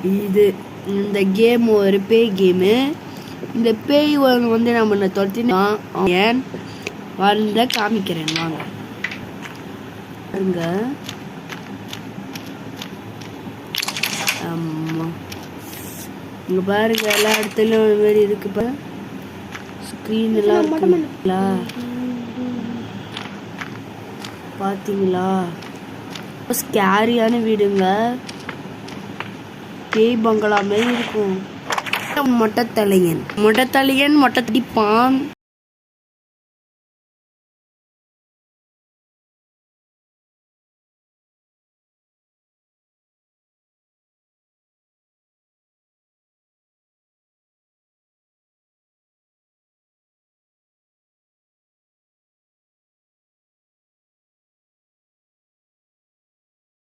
இது இந்த கேம் ஒரு பேய் கேமு. இந்த பேய் வந்து நம்மளை தொட்டினா ஏன் வந்த காமிக்கிறேன் வாங்க பாருங்க. ஆமா இங்க பாருங்க எல்லா இடத்துலயும் ஒரு மாதிரி இருக்கு. ஸ்கிரீன் எல்லாம் இருக்குங்களா பாத்தீங்களா? ஸ்கேரியான வீடுங்க. பேய் பங்களா மாதிரி இருக்கும். மொட்டை தலையன் மொட்டை தடிப்பான்.